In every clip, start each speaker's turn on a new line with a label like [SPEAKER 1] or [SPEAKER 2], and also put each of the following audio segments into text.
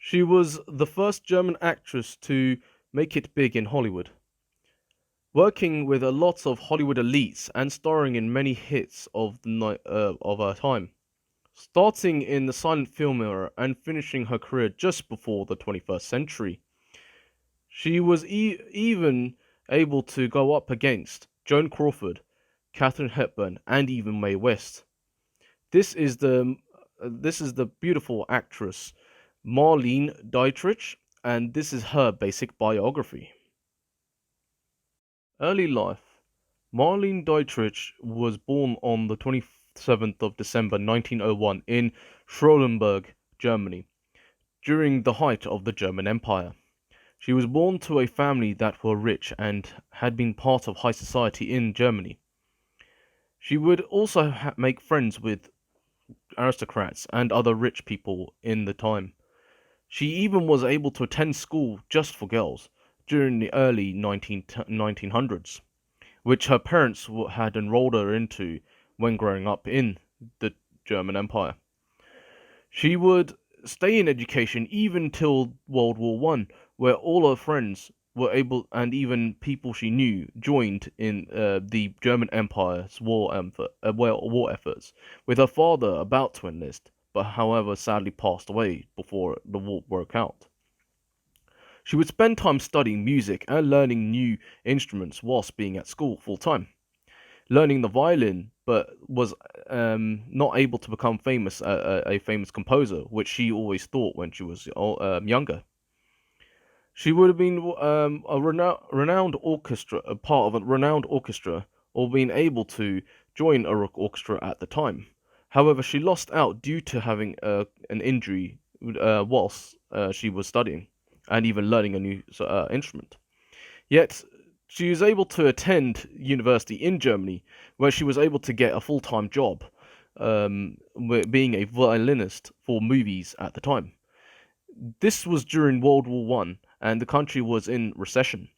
[SPEAKER 1] She was the first German actress to make it big in Hollywood, working with a lot of Hollywood elites and starring in many hits of her time, starting in the silent film era and finishing her career just before the 21st century. She was even able to go up against Joan Crawford, Katharine Hepburn, and even Mae West. This is the beautiful actress Marlene Dietrich, and this is her basic biography. Early life. Marlene Dietrich was born on the 27th of December 1901 in Schrolenberg, Germany, during the height of the German Empire. She was born to a family that were rich and had been part of high society in Germany. She would also make friends with aristocrats and other rich people in the time. She even was able to attend school just for girls during the early 1900s, which her parents had enrolled her into when growing up in the German Empire. She would stay in education even till World War One, where all her friends were able, and even people she knew, joined in the German Empire's war efforts, with her father about to enlist, but however sadly passed away before the war broke out. She would spend time studying music and learning new instruments whilst being at school full time, learning the violin, but was not able to become a famous composer, which she always thought when she was younger. She would have been renowned orchestra, a part of a renowned orchestra, or been able to join a rock orchestra at the time. However, she lost out due to having an injury whilst she was studying and even learning a new instrument. Yet, she was able to attend university in Germany, where she was able to get a full-time job, being a violinist for movies at the time. This was during World War One, and the country was in recession,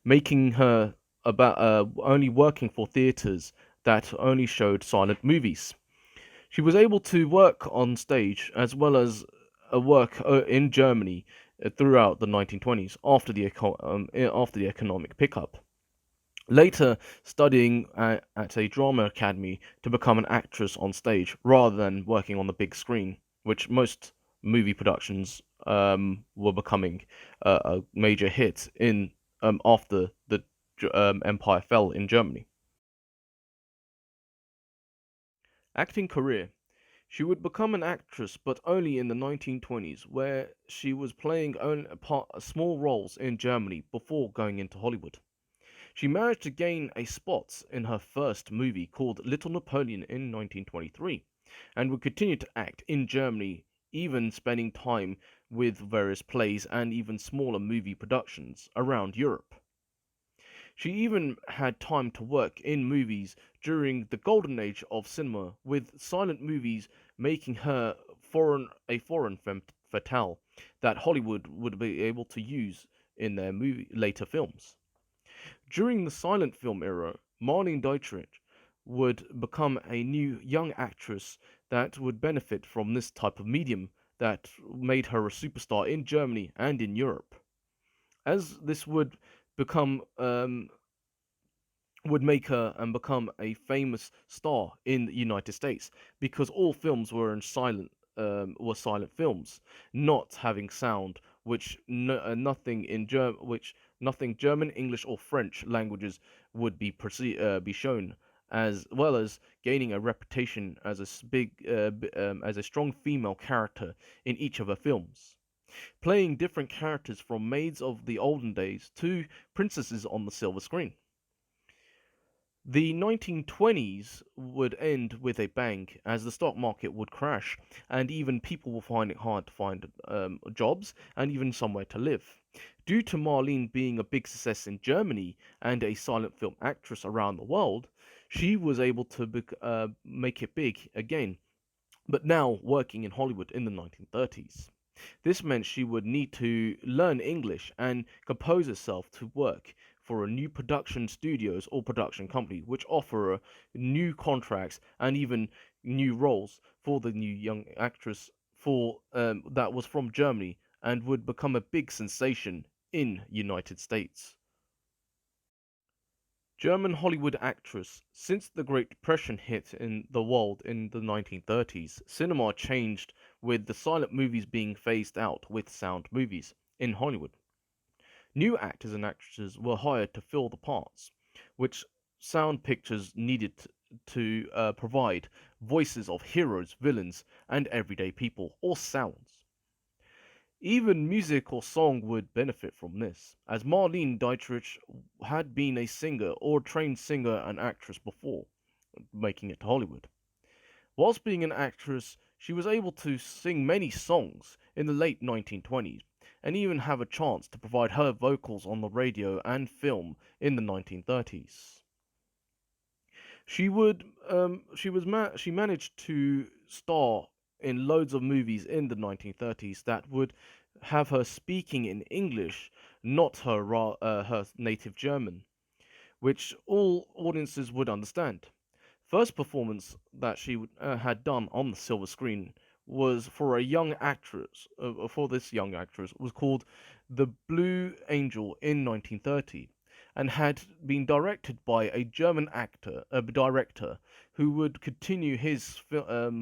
[SPEAKER 1] making her about only working for theaters that only showed silent movies. She was able to work on stage as well as work in Germany throughout the 1920s after the economic pickup. Later, studying at a drama academy to become an actress on stage rather than working on the big screen, which most movie productions were becoming a major hit in after the empire fell in Germany. Acting career. She would become an actress, but only in the 1920s, where she was playing only small roles in Germany before going into Hollywood. She managed to gain a spot in her first movie called Little Napoleon in 1923, and would continue to act in Germany, even spending time with various plays and even smaller movie productions around Europe. She even had time to work in movies during the golden age of cinema, with silent movies making her a foreign femme fatale that Hollywood would be able to use in their later films. During the silent film era, Marlene Dietrich would become a new young actress that would benefit from this type of medium that made her a superstar in Germany and in Europe. As this become would make her and become a famous star in the United States because all films were silent films, not having sound, which nothing German, English, or French languages would be shown, as well as gaining a reputation as as a strong female character in each of her films, playing different characters from maids of the olden days to princesses on the silver screen. The 1920s would end with a bang as the stock market would crash and even people will find it hard to find jobs and even somewhere to live. Due to Marlene being a big success in Germany and a silent film actress around the world, she was able to make it big again, but now working in Hollywood in the 1930s. This meant she would need to learn English and compose herself to work for a new production studios or production company, which offer her new contracts and even new roles for the new young actress for that was from Germany and would become a big sensation in United States. German Hollywood actress. Since the Great Depression hit in the world in the 1930s, cinema changed with the silent movies being phased out with sound movies in Hollywood. New actors and actresses were hired to fill the parts, which sound pictures needed to provide voices of heroes, villains, and everyday people, or sounds. Even music or song would benefit from this, as Marlene Dietrich had been a singer or trained singer and actress before making it to Hollywood. Whilst being an actress, she was able to sing many songs in the late 1920s and even have a chance to provide her vocals on the radio and film in the 1930s. She managed to star in loads of movies in the 1930s that would have her speaking in English, not her native German, which all audiences would understand. First performance that she had done on the silver screen was for a young actress. For this young actress was called The Blue Angel in 1930, and had been directed by a German director, who would continue his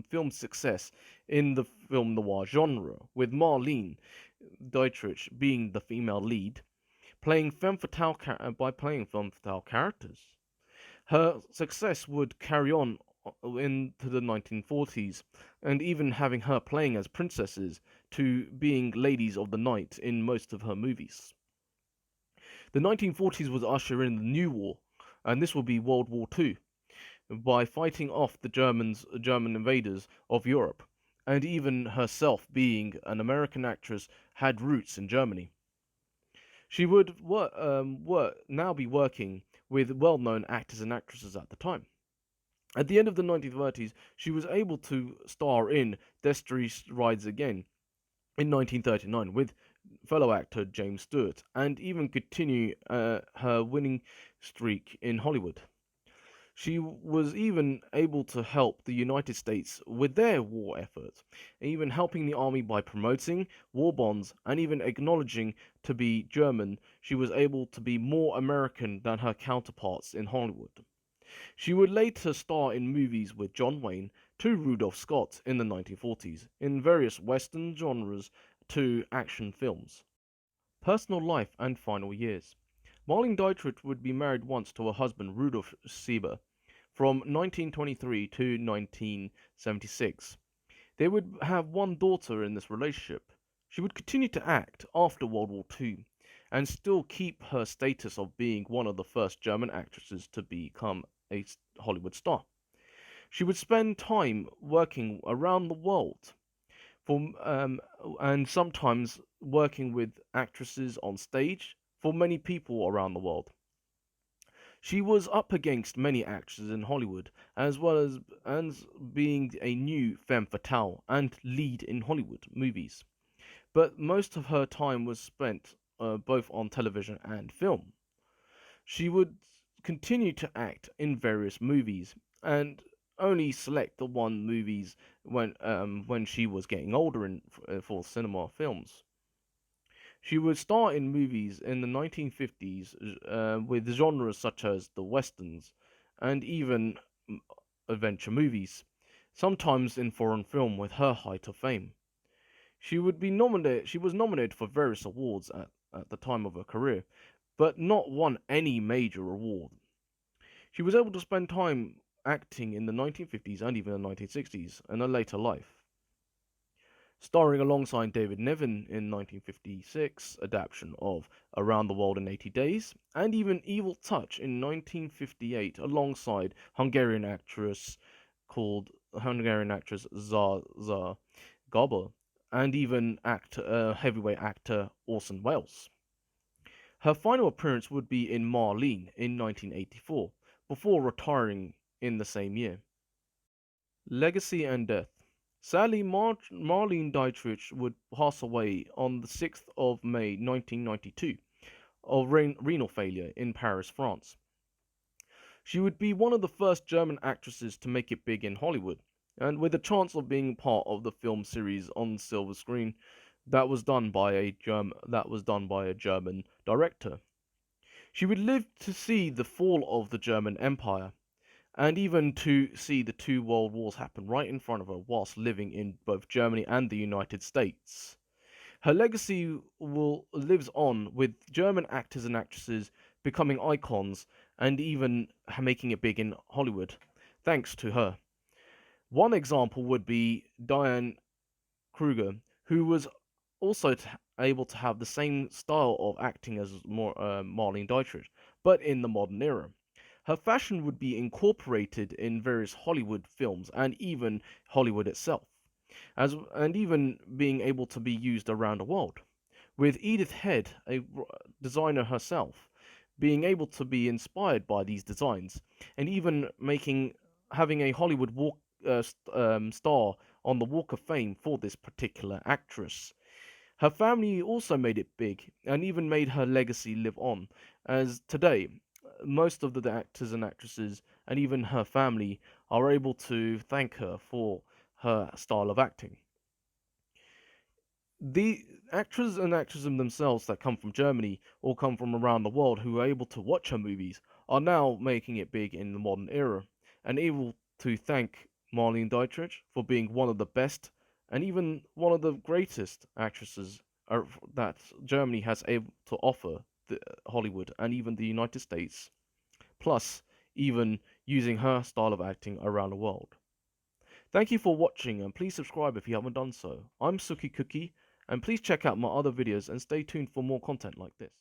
[SPEAKER 1] film success in the film noir genre, with Marlene Dietrich being the female lead, playing femme fatale characters. Her success would carry on into the 1940s, and even having her playing as princesses to being ladies of the night in most of her movies. The 1940s was usher in the New War, and this will be World War II, by fighting off the German invaders of Europe, and even herself being an American actress had roots in Germany. She would now be working with well-known actors and actresses at the time. At the end of the 1930s, she was able to star in Destiny Rides Again in 1939 with fellow actor James Stewart, and even continue her winning streak in Hollywood. She was even able to help the United States with their war efforts, even helping the army by promoting war bonds and even acknowledging to be German. She was able to be more American than her counterparts in Hollywood. She would later star in movies with John Wayne to Rudolph Scott in the 1940s, in various Western genres to action films. Personal life and final years. Marlene Dietrich would be married once to her husband Rudolf Sieber from 1923 to 1976. They would have one daughter in this relationship. She would continue to act after World War II and still keep her status of being one of the first German actresses to become a Hollywood star. She would spend time working around the world for, and sometimes working with actresses on stage for many people around the world. She was up against many actresses in Hollywood, as well as being a new femme fatale and lead in Hollywood movies. But most of her time was spent both on television and film. She would continue to act in various movies and only select the one movies when she was getting older for cinema films. She would star in movies in the 1950s with genres such as the westerns and even adventure movies, sometimes in foreign film with her height of fame. She was nominated for various awards at the time of her career, but not won any major award. She was able to spend time acting in the 1950s and even the 1960s in her later life, starring alongside David Niven in 1956 adaptation of Around the World in 80 Days, and even Evil Touch in 1958 alongside Hungarian actress Zaza Gabor, and even heavyweight actor Orson Welles. Her final appearance would be in Marlene in 1984, before retiring in the same year. Legacy and death. Sadly, Marlene Dietrich would pass away on the 6th of May 1992 of renal failure in Paris, France. She would be one of the first German actresses to make it big in Hollywood, and with a chance of being part of the film series on silver screen that was done by a German director. She would live to see the fall of the German Empire, and even to see the two world wars happen right in front of her whilst living in both Germany and the United States. Her legacy will lives on with German actors and actresses becoming icons and even making it big in Hollywood, thanks to her. One example would be Diane Kruger, who was also able to have the same style of acting as Marlene Dietrich, but in the modern era. Her fashion would be incorporated in various Hollywood films and even Hollywood itself, and even being able to be used around the world. With Edith Head, a designer herself, being able to be inspired by these designs, and even having a Hollywood star on the Walk of Fame for this particular actress. Her family also made it big and even made her legacy live on, as today most of the actors and actresses and even her family are able to thank her for her style of acting. The actors and actresses themselves that come from Germany or come from around the world who are able to watch her movies are now making it big in the modern era and able to thank Marlene Dietrich for being one of the best and even one of the greatest actresses that Germany has able to offer Hollywood and even the United States, plus even using her style of acting around the world. Thank you for watching and please subscribe if you haven't done so. I'm Suki Cookie and please check out my other videos and stay tuned for more content like this.